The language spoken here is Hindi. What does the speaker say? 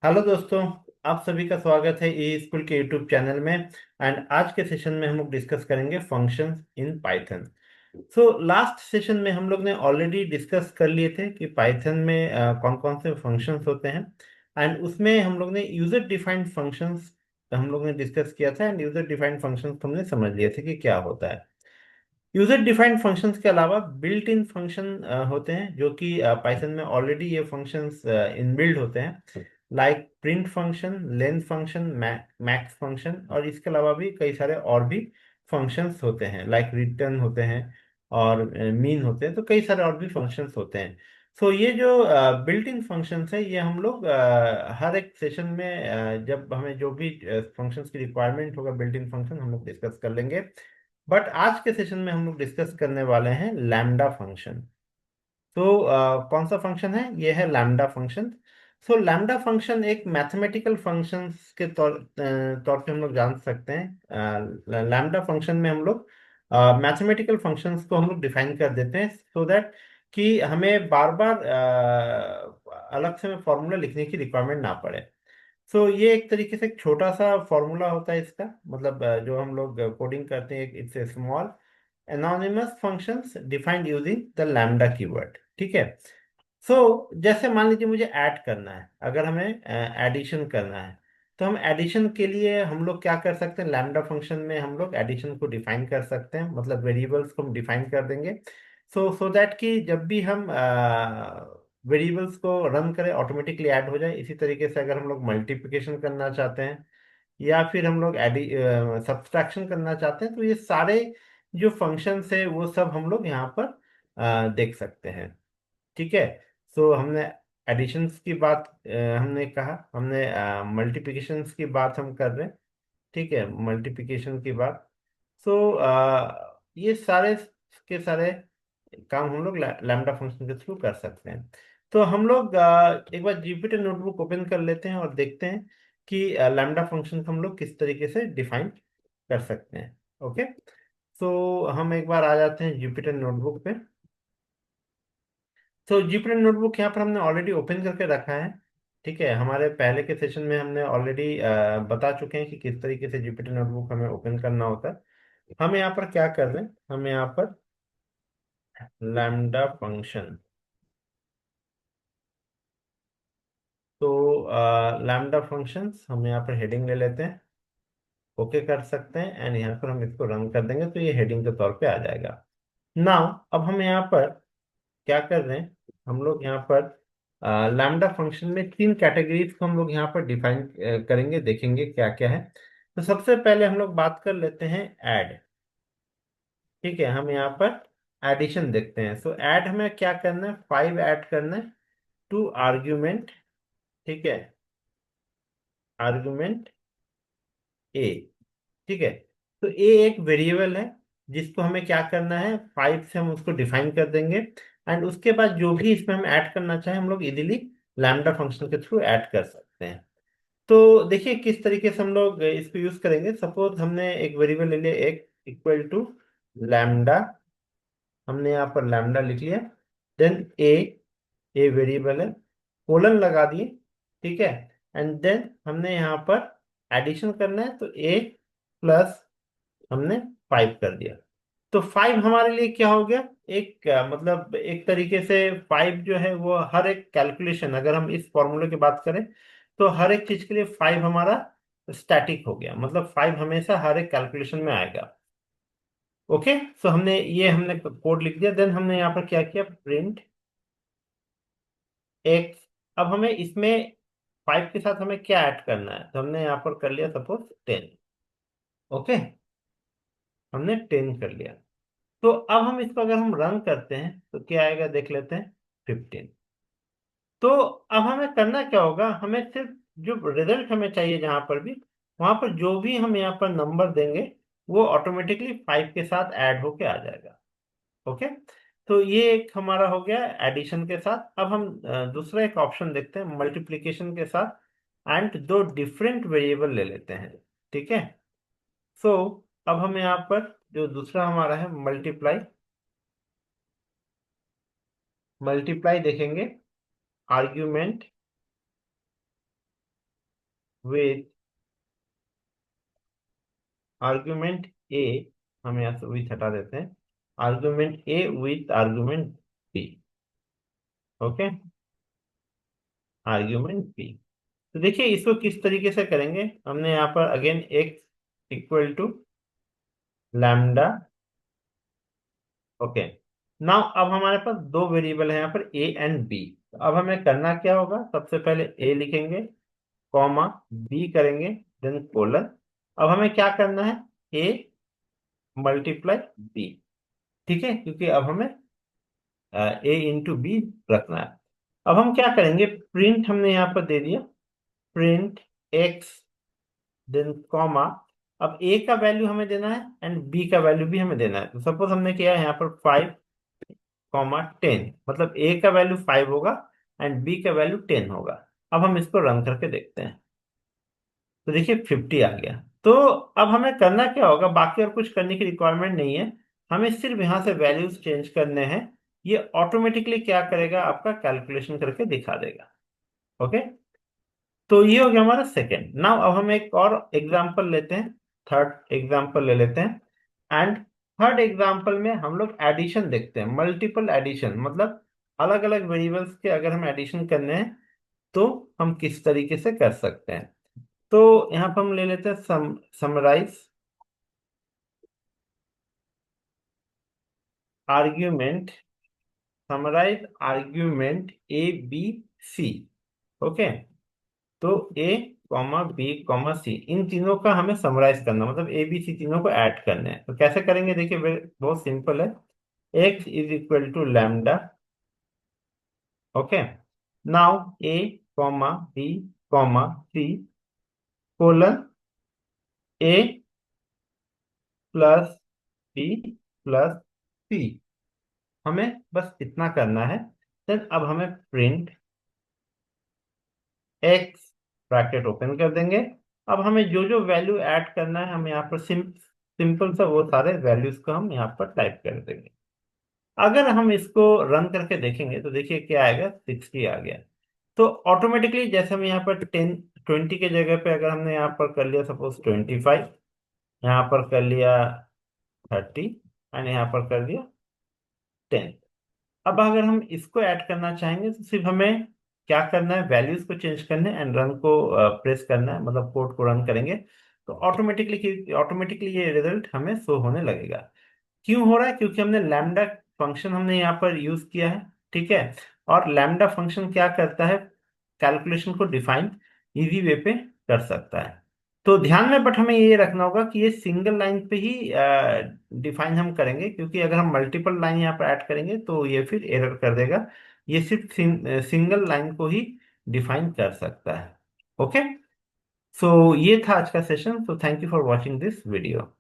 हेलो दोस्तों। आप सभी का स्वागत है ई स्कूल के यूट्यूब चैनल में। एंड आज के सेशन में हम लोग डिस्कस करेंगे functions in Python. So last session में हम लोग ने ऑलरेडी डिस्कस कर लिए थे कि पाइथन में कौन कौन से फंक्शंस होते हैं। एंड उसमें हम लोग ने यूजर डिफाइंड फंक्शंस हम लोग ने डिस्कस किया था। एंड यूजर डिफाइंड फंक्शंस हमने समझ लिए थे कि क्या होता है। यूजर डिफाइंड फंक्शंस के अलावा बिल्ट इन फंक्शन होते हैं, जो कि पाइथन में ऑलरेडी ये फंक्शंस इनबिल्ड होते हैं। Like print function, length function, max function, और इसके अलावा भी कई सारे और भी फंक्शंस होते हैं, लाइक रिटर्न होते हैं और मीन होते हैं। तो कई सारे और भी फंक्शंस होते हैं। सो ये जो बिल्ट इन फंक्शंस है, ये हम लोग हर एक सेशन में जब हमें जो भी फंक्शंस की रिक्वायरमेंट होगा बिल्ट इन फंक्शन, हम लोग डिस्कस कर लेंगे। बट आज के सेशन में हम लोग डिस्कस करने वाले हैं लैम्डा फंक्शन। तो कौन सा फंक्शन है? ये है लैम्डा फंक्शन। सो लैम्डा फंक्शन एक मैथमेटिकल फंक्शन के तौर पे हम लोग जान सकते हैं। लैम्डा फंक्शन में हम लोग मैथमेटिकल फंक्शंस को हम लोग डिफाइन कर देते हैं, सो दैट कि हमें बार बार अलग से फॉर्मूला लिखने की रिक्वायरमेंट ना पड़े। सो ये एक तरीके से एक छोटा सा फॉर्मूला होता है इसका, मतलब जो हम लोग कोडिंग करते हैं, it's a small anonymous functions defined using the lambda keyword. ठीक है। सो जैसे मान लीजिए मुझे ऐड करना है, अगर हमें एडिशन करना है, तो हम एडिशन के लिए हम लोग क्या कर सकते हैं? लैम्डा फंक्शन में हम लोग एडिशन को डिफाइन कर सकते हैं, मतलब वेरिएबल्स को हम डिफाइन कर देंगे। सो दैट कि जब भी हम वेरिएबल्स को रन करें ऑटोमेटिकली ऐड हो जाए। इसी तरीके से अगर हम लोग मल्टीप्लिकेशन करना चाहते हैं या फिर हम लोग एडि सब्सट्रैक्शन करना चाहते हैं, तो ये सारे जो फंक्शंस है वो सब हम लोग यहाँ पर देख सकते हैं। ठीक है। सो हमने एडिशंस की बात हमने कहा, हमने मल्टीप्लिकेशंस की बात हम कर रहे हैं। ठीक है, मल्टीप्लिकेशन की बात। सो ये सारे के सारे काम हम लोग लैम्डा फंक्शन के थ्रू कर सकते हैं। तो हम लोग एक बार जीपीटी नोटबुक ओपन कर लेते हैं और देखते हैं कि लैम्डा फंक्शन को हम लोग किस तरीके से डिफाइन कर सकते हैं। ओके। सो हम एक बार आ जाते हैं जुपिटर नोटबुक पे। तो जुपिटर नोटबुक यहाँ पर हमने ऑलरेडी ओपन करके रखा है। ठीक है, हमारे पहले के सेशन में हमने ऑलरेडी बता चुके हैं कि किस तरीके से जुपिटर नोटबुक हमें ओपन करना होता है। हम यहाँ पर क्या कर रहे हैं? हम यहाँ पर लैम्डा फंक्शन, तो लैम्डा फंक्शंस हम यहाँ पर हेडिंग ले लेते हैं। ओके कर सकते हैं एंड यहाँ पर हम इसको रन कर देंगे तो ये हेडिंग के तौर पे आ जाएगा। नाउ अब हम यहाँ पर क्या कर रहे हैं? हम लोग यहाँ पर लैम्डा फंक्शन में तीन कैटेगरीज को हम लोग यहाँ पर डिफाइन करेंगे, देखेंगे क्या क्या है। तो सबसे पहले हम लोग बात कर लेते हैं ऐड। ठीक है, हम यहाँ पर एडिशन देखते हैं। सो ऐड हमें क्या करना है? 5 ऐड करना है टू आर्ग्यूमेंट। ठीक है, आर्ग्यूमेंट ए। ठीक है। तो ए एक वेरिएबल है जिसको हमें क्या करना है? 5 से हम उसको डिफाइन कर देंगे। एंड उसके बाद जो भी इसमें हम ऐड करना चाहें, हम लोग इजीली लैम्डा फंक्शन के थ्रू ऐड कर सकते हैं। तो देखिए किस तरीके से हम लोग इसको यूज करेंगे। सपोज हमने एक वेरिएबल ले लिया, एक इक्वल टू लैम्डा। हमने यहाँ पर लैम्डा लिख लिया। देन ए वेरिएबल है, कोलन लगा दिए। ठीक है। एंड देन हमने यहाँ पर एडिशन करना है, तो ए प्लस हमने 5 कर दिया। तो 5 हमारे लिए क्या हो गया? एक मतलब एक तरीके से 5 जो है वो हर एक कैलकुलेशन, अगर हम इस फॉर्मूले की बात करें तो हर एक चीज के लिए 5 हमारा स्टैटिक हो गया, मतलब 5 हमेशा हर एक कैलकुलेशन में आएगा। ओके। सो हमने कोड लिख दिया। देन हमने यहाँ पर क्या किया? Print x. अब हमें इसमें 5 के साथ हमें क्या ऐड करना है? तो हमने यहाँ पर कर लिया सपोज 10। ओके, हमने 10 कर लिया। तो अब हम इसको अगर हम रन करते हैं तो क्या आएगा देख लेते हैं। 15। तो अब हमें करना क्या होगा? हमें सिर्फ जो रिजल्ट हमें चाहिए, जहां पर भी वहां पर जो भी हम यहाँ पर नंबर देंगे वो ऑटोमेटिकली 5 के साथ ऐड होके आ जाएगा। ओके। तो ये एक हमारा हो गया एडिशन के साथ। अब हम दूसरा एक ऑप्शन देखते हैं मल्टीप्लिकेशन के साथ। एंड दो डिफरेंट वेरिएबल ले लेते हैं। ठीक है। सो अब हम यहाँ पर जो दूसरा हमारा है मल्टीप्लाई, मल्टीप्लाई देखेंगे। आर्ग्यूमेंट विथ आर्ग्यूमेंट ए, हम यहाँ से विथ हटा देते हैं, argument a with argument b. Okay, argument b. तो देखिए इसको किस तरीके से करेंगे। हमने यहाँ पर again x equal to lambda. Okay, now अब हमारे पास दो वेरिएबल है यहाँ पर ए एंड बी। अब हमें करना क्या होगा, सबसे पहले ए लिखेंगे, कॉमा, बी करेंगे, देन कोलन। अब हमें क्या करना है, ए मल्टीप्लाई बी। ठीक है, क्योंकि अब हमें ए इंटू बी रखना है। अब हम क्या करेंगे, प्रिंट हमने यहाँ पर दे दिया, प्रिंट एक्स, देन कॉमा। अब ए का वैल्यू हमें देना है एंड बी का वैल्यू भी हमें देना है। तो सपोज हमने किया है यहाँ पर 5, 10, मतलब ए का वैल्यू 5 होगा एंड बी का वैल्यू 10 होगा। अब हम इसको रन करके देखते हैं, तो देखिए 50 आ गया। तो अब हमें करना क्या होगा, बाकी और कुछ करने की रिक्वायरमेंट नहीं है, हमें सिर्फ यहाँ से वैल्यूज चेंज करने हैं। ये ऑटोमेटिकली क्या करेगा, आपका कैलकुलेशन करके दिखा देगा। ओके, तो ये हो गया हमारा सेकेंड। नाउ अब हम एक और एग्जांपल लेते हैं, थर्ड एग्जांपल ले लेते हैं। एंड थर्ड एग्जांपल में हम लोग एडिशन देखते हैं, मल्टीपल एडिशन, मतलब अलग अलग वेरिएबल्स के अगर हम एडिशन करने हैं तो हम किस तरीके से कर सकते हैं। तो यहाँ पर हम ले लेते हैं summarise argument, summarise argument a b c. Okay, तो a comma B comma c, इन तीनों का हमें समराइज करना, मतलब ए बी सी तीनों को ऐड करने हैं। तो कैसे करेंगे, देखिए बहुत सिंपल है। X is equal to lambda. Okay, now A comma B comma C colon A plus B plus C. हमें बस इतना करना है। देन अब हमें प्रिंट एक्स, ब्रैकेट ओपन कर देंगे। अब हमें जो जो वैल्यू ऐड करना है, हम यहाँ पर सिंपल सा वो सारे वैल्यूज को हम यहाँ पर टाइप कर देंगे। अगर हम इसको रन करके देखेंगे तो देखिए क्या आएगा, 60 आ गया। तो ऑटोमेटिकली जैसे हम यहाँ पर 10, 20 के जगह पे अगर हमने यहाँ पर कर लिया सपोज 25, यहाँ पर कर लिया 30 एंड यहाँ पर कर दिया 10। अब अगर हम इसको ऐड करना चाहेंगे तो सिर्फ हमें क्या करना है, वैल्यूज को चेंज करना है एंड रन को प्रेस करना है, मतलब कोड को रन करेंगे तो ऑटोमेटिकली ये रिजल्ट हमें शो होने लगेगा। क्यों हो रहा है, क्योंकि हमने लैम्डा फंक्शन हमने यहाँ पर यूज किया है। ठीक है, और लैम्डा फंक्शन क्या करता है, कैलकुलेशन को डिफाइन इजी वे पे कर सकता है। तो ध्यान में बट हमें ये रखना होगा कि ये सिंगल लाइन पे ही डिफाइन हम करेंगे, क्योंकि अगर हम मल्टीपल लाइन यहाँ पर ऐड करेंगे तो ये फिर एरर कर देगा। ये सिर्फ सिंगल लाइन को ही डिफाइन कर सकता है। ओके, सो ये था आज का session. So thank you for watching this video.